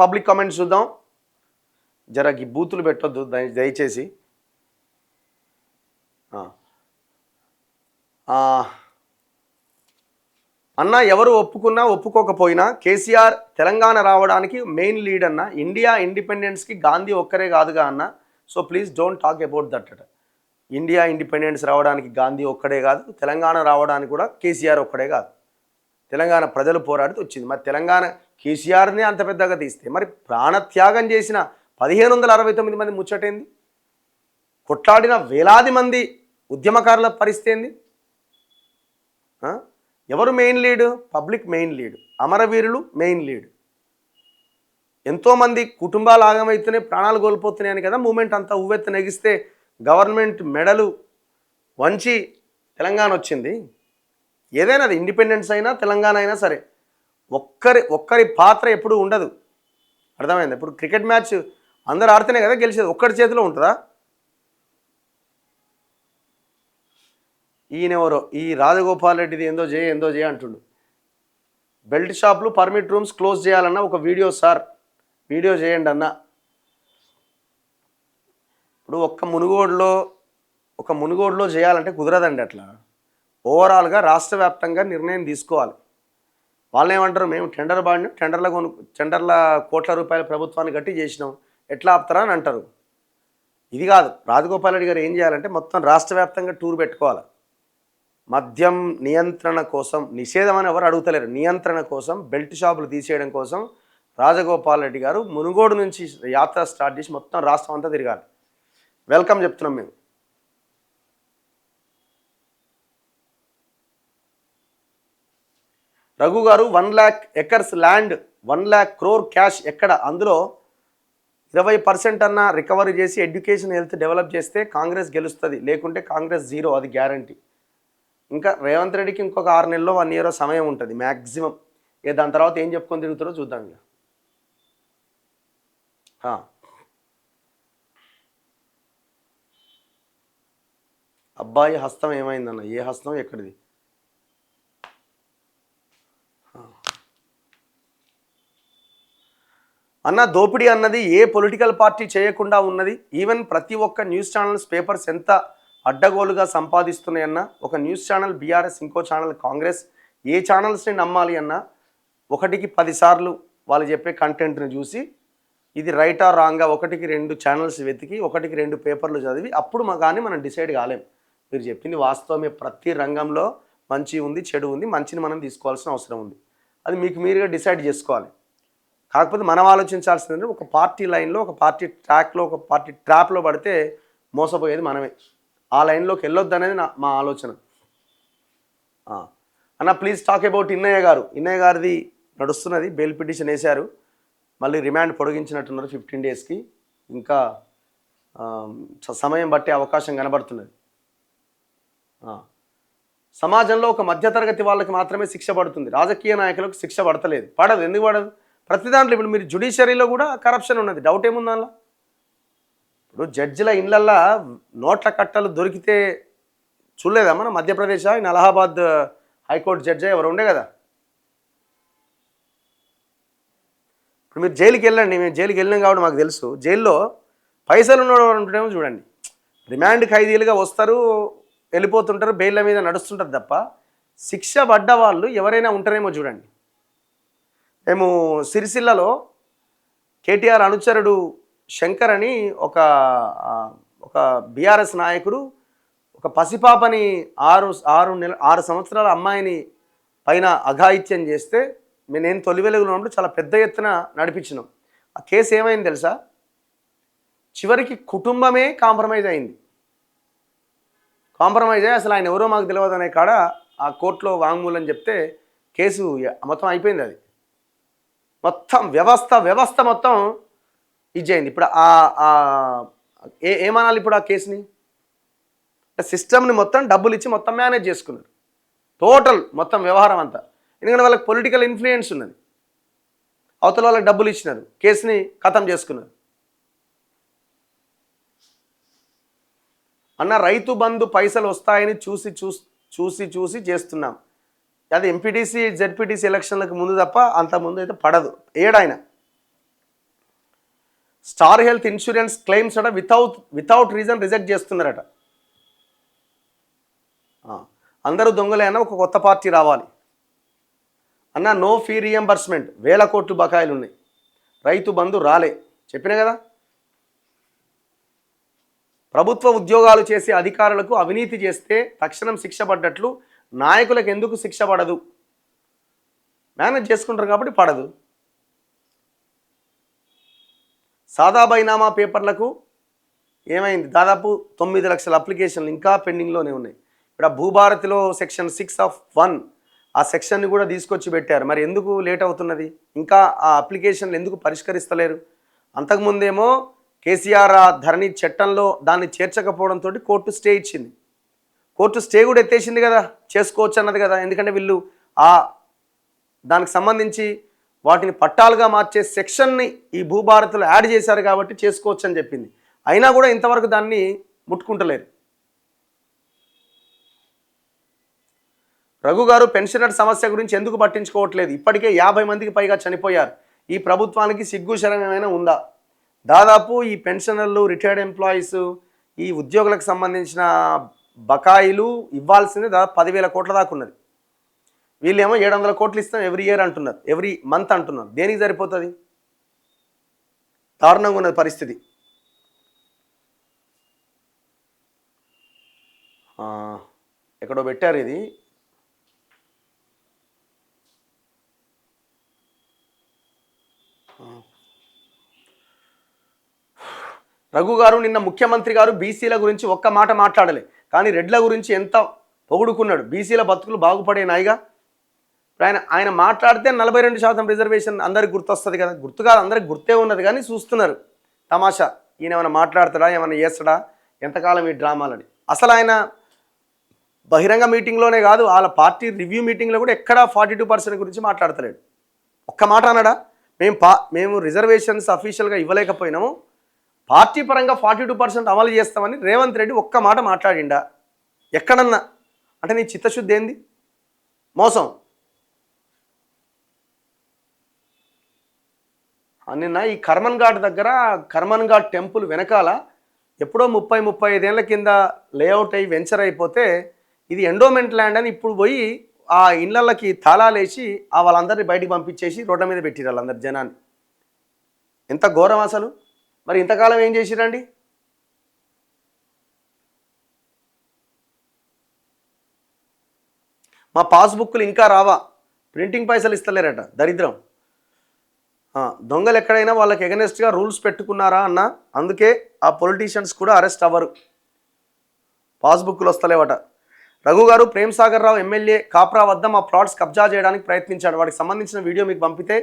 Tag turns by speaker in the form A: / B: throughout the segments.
A: Public comments చూద్దాం. జర ఈ బూతులు పెట్టొద్దు దయచేసి. అన్న ఎవరు ఒప్పుకున్నా ఒప్పుకోకపోయినా కేసీఆర్ తెలంగాణ రావడానికి మెయిన్ లీడ్ అన్న. ఇండియా ఇండిపెండెన్స్కి గాంధీ ఒక్కరే కాదుగా అన్న. So please don't talk about that అట. ఇండియా ఇండిపెండెన్స్ రావడానికి గాంధీ ఒక్కడే కాదు, తెలంగాణ రావడానికి కూడా కేసీఆర్ ఒక్కడే కాదు. తెలంగాణ ప్రజలు పోరాడితే వచ్చింది. మరి తెలంగాణ కేసీఆర్ని అంత పెద్దగా తీస్తే మరి ప్రాణత్యాగం చేసిన 1569 మంది ముచ్చటేంది? కొట్లాడిన వేలాది మంది ఉద్యమకారుల పరిస్థితి ఏంది? ఎవరు main lead? Public main lead, అమరవీరులు మెయిన్ లీడ్. ఎంతోమంది కుటుంబాలు ఆగమవుతున్నాయి, ప్రాణాలు కోల్పోతున్నాయని కదా మూమెంట్ అంతా ఉవ్వెత్తు నెగిస్తే గవర్నమెంట్ మెడలు వంచి తెలంగాణ వచ్చింది. ఏదైనా అది ఇండిపెండెన్స్ అయినా తెలంగాణ అయినా సరే ఒక్కరి పాత్ర ఎప్పుడు ఉండదు. అర్థమైంది? ఇప్పుడు క్రికెట్ మ్యాచ్ అందరు ఆడితేనే కదా గెలిచేది, ఒక్కడి చేతిలో ఉంటుందా? ఈయనెవరో ఈ రాజగోపాల్ రెడ్డిది ఏందో చేయ అంటుండు. బెల్ట్ షాపులు పర్మిట్ రూమ్స్ క్లోజ్ చేయాలన్న ఒక వీడియో సార్, వీడియో చేయండి అన్న. ఇప్పుడు ఒక మునుగోడులో చేయాలంటే కుదరదండి. అట్లా ఓవరాల్గా రాష్ట్ర వ్యాప్తంగా నిర్ణయం తీసుకోవాలి. వాళ్ళు ఏమంటారు, మేము టెండర్ బాడిని టెండర్ల కోట్ల రూపాయల ప్రభుత్వాన్ని కట్టి చేసినాం, ఎట్లా ఆపుతారా అని అంటారు. ఇది కాదు. రాజగోపాల్ రెడ్డి గారు ఏం చేయాలంటే మొత్తం రాష్ట్ర వ్యాప్తంగా టూర్ పెట్టుకోవాలి. మద్యం నియంత్రణ కోసం, నిషేధం అని ఎవరు అడుగుతలేరు, నియంత్రణ కోసం, బెల్ట్ షాపులు తీసేయడం కోసం రాజగోపాల్ రెడ్డి గారు మునుగోడు నుంచి యాత్ర స్టార్ట్ చేసి మొత్తం రాష్ట్రం అంతా తిరగాలి. వెల్కమ్ చెప్తున్నాం మేము. రఘు గారు 1 lakh acres land 1 lakh crore cash ఎక్కడ? అందులో 20% అన్న రికవరీ చేసి ఎడ్యుకేషన్ హెల్త్ డెవలప్ చేస్తే కాంగ్రెస్ గెలుస్తుంది, లేకుంటే కాంగ్రెస్ జీరో, అది గ్యారంటీ. ఇంకా రేవంత్ రెడ్డికి ఇంకొక 6 నెలల్లో 1 year సమయం ఉంటుంది మ్యాక్సిమం. దాని తర్వాత ఏం చెప్పుకొని తిరుగుతారో చూద్దాం. ఇక అబ్బాయి హస్తం ఏమైందన్న? ఏ హస్తం? ఎక్కడిది? అన్న దోపిడీ అన్నది ఏ పొలిటికల్ పార్టీ చేయకుండా ఉన్నది. ఈవెన్ ప్రతి ఒక్క న్యూస్ ఛానల్స్, పేపర్స్ ఎంత అడ్డగోలుగా సంపాదిస్తున్నాయన్న. ఒక న్యూస్ ఛానల్ బీఆర్ఎస్, ఇంకో ఛానల్ కాంగ్రెస్. ఏ ఛానల్స్ని నమ్మాలి అన్న? 1కి 10 సార్లు వాళ్ళు చెప్పే కంటెంట్ని చూసి ఇది రైటా రాంగా 1కి 2 ఛానల్స్ వెతికి 1కి 2 పేపర్లు చదివి అప్పుడు కానీ మనం డిసైడ్ కాలేం. మీరు చెప్పింది వాస్తవమే. ప్రతి రంగంలో మంచి ఉంది, చెడు ఉంది. మంచిని మనం తీసుకోవాల్సిన అవసరం ఉంది. అది మీకు మీరుగా డిసైడ్ చేసుకోవాలి. కాకపోతే మనం ఆలోచించాల్సిందంటే ఒక పార్టీ లైన్లో, ఒక పార్టీ ట్రాక్లో, ఒక పార్టీ ట్రాప్లో పడితే మోసపోయేది మనమే. ఆ లైన్లోకి వెళ్ళొద్దు అనేది మా ఆలోచన. అన్న ప్లీజ్ టాక్ అబౌట్ ఇన్నయ్య గారు. ఇన్నయ్య గారిది నడుస్తున్నది, బెయిల్ పిటిషన్ వేశారు, మళ్ళీ రిమాండ్ పొడిగించినట్టున్నారు 15 daysకి. ఇంకా సమయం బట్టే అవకాశం కనబడుతున్నది. సమాజంలో ఒక మధ్యతరగతి వాళ్ళకి మాత్రమే శిక్ష పడుతుంది, రాజకీయ నాయకులకు శిక్ష పడతలేదు. పడదు. ఎందుకు పడదు? ప్రతి దాంట్లో ఇప్పుడు మీరు జ్యుడిషియరీలో కూడా కరప్షన్ ఉన్నది. డౌట్ ఏముంది అందులో? ఇప్పుడు జడ్జిల ఇళ్ళల్లో నోట్ల కట్టలు దొరికితే చూడలేదా మన మధ్యప్రదేశ్, ఆయన అలహాబాద్ హైకోర్టు జడ్జి ఎవరు ఉండే కదా. ఇప్పుడు మీరు జైలుకి వెళ్ళండి, మేము జైలుకి వెళ్ళినాం కాబట్టి మాకు తెలుసు. జైల్లో పైసలు ఉన్నవాడు చూడండి, రిమాండ్ ఖైదీలుగా వస్తారు, వెళ్ళిపోతుంటారు, బెయిల్ల మీద నడుస్తుంటారు తప్ప శిక్ష పడ్డ వాళ్ళు ఎవరైనా ఉంటారేమో చూడండి. మేము సిరిసిల్లలో కేటీఆర్ అనుచరుడు శంకర్ అని ఒక బీఆర్ఎస్ నాయకుడు ఒక పసిపాపని 6 సంవత్సరాల అమ్మాయిని పైన అఘాయిత్యం చేస్తే నేను తొలి వెలుగులో ఉన్నప్పుడు చాలా పెద్ద ఎత్తున నడిపించినాం. ఆ కేసు ఏమైంది తెలుసా? చివరికి కుటుంబమే కాంప్రమైజ్ అయింది. కాంప్రమైజ్ అయ్యి అసలు ఆయన ఎవరో మాకు తెలియదు అనే కాడ ఆ కోర్టులో వాంగ్మూలం చెప్తే కేసు మొత్తం అయిపోయింది. అది మొత్తం వ్యవస్థ మొత్తం ఇచ్చేయింది. ఇప్పుడు ఏమనాలి ఇప్పుడు ఆ కేసుని? సిస్టమ్ని మొత్తం డబ్బులు ఇచ్చి మొత్తం మేనేజ్ చేసుకున్నారు, టోటల్ మొత్తం వ్యవహారం అంతా. ఎందుకంటే వాళ్ళకి పొలిటికల్ ఇన్ఫ్లుయెన్స్ ఉన్నది, అవతల వాళ్ళకి డబ్బులు ఇచ్చినారు, కేసుని ఖతం చేసుకున్నారు. అన్న రైతు బంధు పైసలు వస్తాయని చూసి చేస్తున్నాం. అది ఎంపీటీసీ జెడ్పీటీసీ ఎలక్షన్లకు ముందు తప్ప అంతకుముందు అయితే పడదు. ఏడాయన స్టార్ హెల్త్ ఇన్సూరెన్స్ క్లెయిమ్స్ అట వితౌట్ రీజన్ రిజెక్ట్ చేస్తున్నారట. అందరూ దొంగలే అన్న ఒక కొత్త పార్టీ రావాలి అన్న. నో ఫీ రియంబర్స్మెంట్, 1000 కోట్లు బకాయిలు ఉన్నాయి. రైతు బంధు రాలే, చెప్పినా కదా. ప్రభుత్వ ఉద్యోగాలు చేసే అధికారులకు అవినీతి చేస్తే తక్షణం శిక్ష పడ్డట్లు నాయకులకు ఎందుకు శిక్ష పడదు? మేనేజ్ చేసుకుంటారు కాబట్టి పడదు. సాదా బైనామా పేపర్లకు ఏమైంది? దాదాపు 9 లక్షల అప్లికేషన్లు ఇంకా పెండింగ్లోనే ఉన్నాయి. ఇప్పుడు ఆ భూభారతిలో సెక్షన్ 6(1) ఆ సెక్షన్ని కూడా తీసుకొచ్చి పెట్టారు. మరి ఎందుకు లేట్ అవుతున్నది? ఇంకా ఆ అప్లికేషన్లు ఎందుకు పరిష్కరిస్తలేరు? అంతకుముందేమో కేసీఆర్ ఆ ధరణి చట్టంలో దాన్ని చేర్చకపోవడంతో కోర్టు స్టే ఇచ్చింది. కోర్టు స్టే కూడా ఎత్తేసింది కదా, చేసుకోవచ్చు అన్నది కదా. ఎందుకంటే వీళ్ళు ఆ దానికి సంబంధించి వాటిని పట్టాలుగా మార్చే సెక్షన్ని ఈ భూభారతిలో యాడ్ చేశారు కాబట్టి చేసుకోవచ్చు అని చెప్పింది. అయినా కూడా ఇంతవరకు దాన్ని ముట్టుకుంటలేరు. రఘు గారు పెన్షనర్ సమస్య గురించి ఎందుకు పట్టించుకోవట్లేదు? ఇప్పటికే 50 మందికి పైగా చనిపోయారు. ఈ ప్రభుత్వానికి సిగ్గు శరం ఏమైనా ఉందా? దాదాపు ఈ పెన్షనర్లు, రిటైర్డ్ ఎంప్లాయీస్, ఈ ఉద్యోగులకు సంబంధించిన బకాయిలు ఇవ్వాల్సిందే దాదాపు 10,000 కోట్ల దాకా ఉన్నది. వీళ్ళేమో 700 కోట్లు ఇస్తాం ఎవ్రీ ఇయర్ అంటున్నారు, ఎవ్రీ మంత్ అంటున్నారు. దేనికి సరిపోతుంది? దారుణంగా ఉన్నది పరిస్థితి. ఎక్కడో పెట్టారు ఇది. రఘు గారు నిన్న ముఖ్యమంత్రి గారు బీసీల గురించి ఒక్క మాట మాట్లాడలే, కానీ రెడ్ల గురించి ఎంత పొగుడుకున్నాడు. బీసీల బతుకులు బాగుపడే నాయిగా ఆయన మాట్లాడితే 42% రిజర్వేషన్ అందరికి గుర్తొస్తుంది కదా. గుర్తు కాదు, అందరికి గుర్తే ఉన్నది, కానీ చూస్తున్నారు తమాషా. ఈయన ఏమైనా మాట్లాడతాడా, ఏమైనా చేస్తాడా, ఎంతకాలం ఈ డ్రామాలని. అసలు ఆయన బహిరంగ మీటింగ్లోనే కాదు, వాళ్ళ పార్టీ రివ్యూ మీటింగ్లో కూడా ఎక్కడా 42% గురించి మాట్లాడతలేడు. ఒక్క మాట అన్నాడా? మేము రిజర్వేషన్స్ అఫీషియల్గా ఇవ్వలేకపోయినాము, పార్టీ పరంగా 42% అమలు చేస్తామని రేవంత్ రెడ్డి ఒక్క మాట మాట్లాడిండా ఎక్కడన్నా? అంటే నీ చిత్తశుద్ధి ఏంది? మోసం. నిన్న ఈ కర్మన్ ఘాట్ దగ్గర, కర్మన్ ఘాట్ టెంపుల్ వెనకాల ఎప్పుడో 30-35 ఏళ్ల కింద లేఅవుట్ అయ్యి వెంచర్ అయిపోతే ఇది ఎండోమెంట్ ల్యాండ్ అని ఇప్పుడు పోయి ఆ ఇళ్ళకి తాళాలేసి వాళ్ళందరినీ బయటికి పంపించేసి రోడ్ల మీద పెట్టిరు వాళ్ళందరు జనాన్ని. ఎంత ఘోరం అసలు. మరి ఇంతకాలం ఏం చేసిరండి? మా పాస్బుక్లు ఇంకా రావా, ప్రింటింగ్ పైసలు ఇస్తలేరట, దరిద్రం. దొంగలు ఎక్కడైనా వాళ్ళకి ఎగనెస్ట్గా రూల్స్ పెట్టుకున్నారా అన్న, అందుకే ఆ పొలిటీషియన్స్ కూడా అరెస్ట్ అవ్వరు, పాస్బుక్లు వస్తలేవట. రఘు గారు ప్రేమ్ సాగర్ రావు ఎమ్మెల్యే కాప్రా వద్ద మా ప్లాట్స్ కబ్జా చేయడానికి ప్రయత్నించాడు. వాటికి సంబంధించిన వీడియో మీకు పంపితే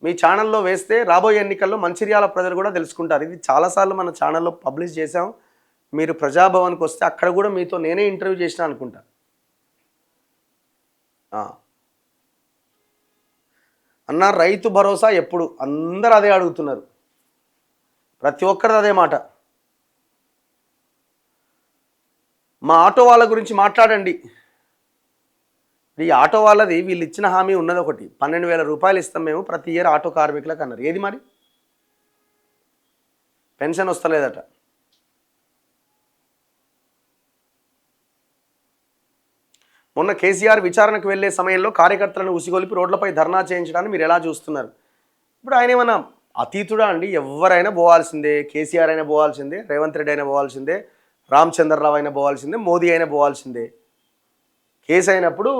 A: మీ ఛానల్లో వేస్తే రాబోయే ఎన్నికల్లో మంచిర్యాల ప్రజలు కూడా తెలుసుకుంటారు. ఇది చాలాసార్లు మన ఛానల్లో పబ్లిష్ చేసాం. మీరు ప్రజాభవన్కి వస్తే అక్కడ కూడా మీతో నేనే ఇంటర్వ్యూ చేసిన అనుకుంటా. అన్న రైతు భరోసా ఎప్పుడు? అందరూ అదే అడుగుతున్నారు, ప్రతి ఒక్కరిది అదే మాట. మా ఆటో వాళ్ళ గురించి మాట్లాడండి. ఈ ఆటో వాళ్ళది వీళ్ళు ఇచ్చిన హామీ ఉన్నది ఒకటి, 12,000 రూపాయలు ఇస్తాం మేము ప్రతి ఇయర్ ఆటో కార్మికులకు అన్నారు. ఏది మరి? పెన్షన్ వస్తలేదట. మొన్న కేసీఆర్ విచారణకు వెళ్లే సమయంలో కార్యకర్తలను ఉసిగొలిపి రోడ్లపై ధర్నా చేయించడాన్ని మీరు ఎలా చూస్తున్నారు? ఇప్పుడు ఆయన ఏమన్నా అతీతుడా అండి? ఎవరైనా పోవాల్సిందే, కేసీఆర్ అయినా పోవాల్సిందే, రేవంత్ రెడ్డి అయినా పోవాల్సిందే, రామచంద్రరావు అయినా పోవాల్సిందే, మోదీ అయినా పోవాల్సిందే. కేసు అయినప్పుడు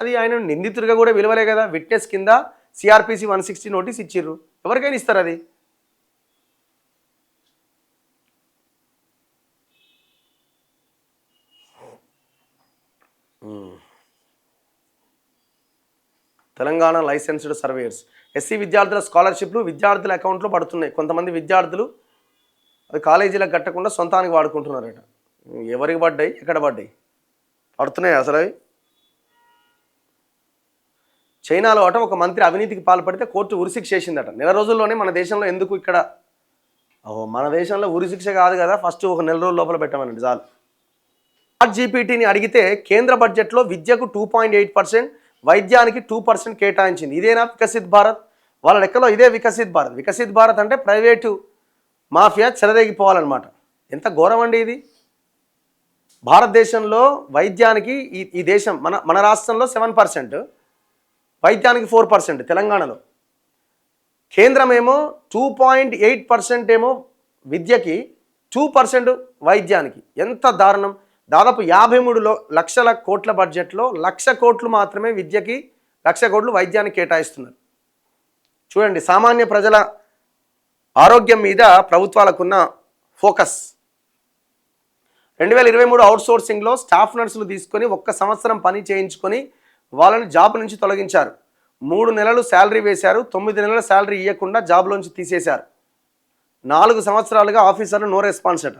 A: అది ఆయన నిందితుడిగా కూడా విలువలే కదా. విట్నెస్ కింద సిఆర్పిసి 160 నోటీస్ ఇచ్చిర్రు, ఎవరికైనా ఇస్తారు అది. తెలంగాణ లైసెన్స్డ్ సర్వేయర్స్ ఎస్సీ విద్యార్థుల స్కాలర్షిప్లు విద్యార్థుల అకౌంట్లో పడుతున్నాయి. కొంతమంది విద్యార్థులు అది కాలేజీలకు కట్టకుండా సొంతానికి వాడుకుంటున్నారట. ఎవరికి పడ్డాయి, ఎక్కడ పడ్డాయి, పడుతున్నాయి అసలు అవి. చైనాలో అట ఒక మంత్రి అవినీతికి పాల్పడితే కోర్టు ఉరిశిక్ష చేసిందట. నెల రోజుల్లోనే మన దేశంలో ఎందుకు ఇక్కడ? మన దేశంలో ఉరిశిక్ష కాదు కదా, ఫస్ట్ ఒక నెల రోజుల లోపల పెట్టమనండి చాలు. ChatGPTని అడిగితే కేంద్ర బడ్జెట్లో విద్యకు 2.8%, వైద్యానికి 2% కేటాయించింది. ఇదేనా వికసిత్ భారత్? వాళ్ళ లెక్కలో ఇదే వికసిత్ భారత్. వికసిత్ భారత్ అంటే ప్రైవేటు మాఫియా చెలరేగిపోవాలన్నమాట. ఎంత ఘోరం అండి ఇది. భారతదేశంలో వైద్యానికి ఈ దేశం మన రాష్ట్రంలో 7%, వైద్యానికి 4% తెలంగాణలో. కేంద్రం ఏమో 2.8% ఏమో విద్యకి, 2% వైద్యానికి. ఎంత దారుణం. దాదాపు 53 లక్షల కోట్ల బడ్జెట్లో 1,00,000 కోట్లు మాత్రమే విద్యకి, 1,00,000 కోట్లు వైద్యానికి కేటాయిస్తున్నారు. చూడండి సామాన్య ప్రజల ఆరోగ్యం మీద ప్రభుత్వాలకున్న ఫోకస్. 2023 అవుట్సోర్సింగ్లో స్టాఫ్ నర్సులు తీసుకొని 1 సంవత్సరం పని చేయించుకొని వాళ్ళని జాబ్ నుంచి తొలగించారు. 3 నెలలు శాలరీ వేశారు, 9 నెలల శాలరీ ఇవ్వకుండా జాబ్లోంచి తీసేశారు. 4 సంవత్సరాలుగా ఆఫీసర్లు నో రెస్పాన్స్ అట.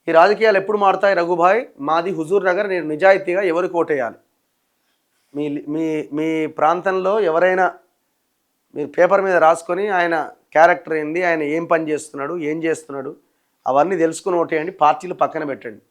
A: ఈ రాజకీయాలు ఎప్పుడు మారుతాయి రఘుభాయ్? మాది హుజూర్ నగర్, నేను నిజాయితీగా ఎవరికి ఓటేయాలి? మీ మీ మీ ప్రాంతంలో ఎవరైనా మీరు పేపర్ మీద రాసుకొని ఆయన క్యారెక్టర్ ఏంది, ఆయన ఏం పని చేస్తున్నాడు, ఏం చేస్తున్నాడు అవన్నీ తెలుసుకుని ఓటేయండి. పార్టీలు పక్కన పెట్టండి.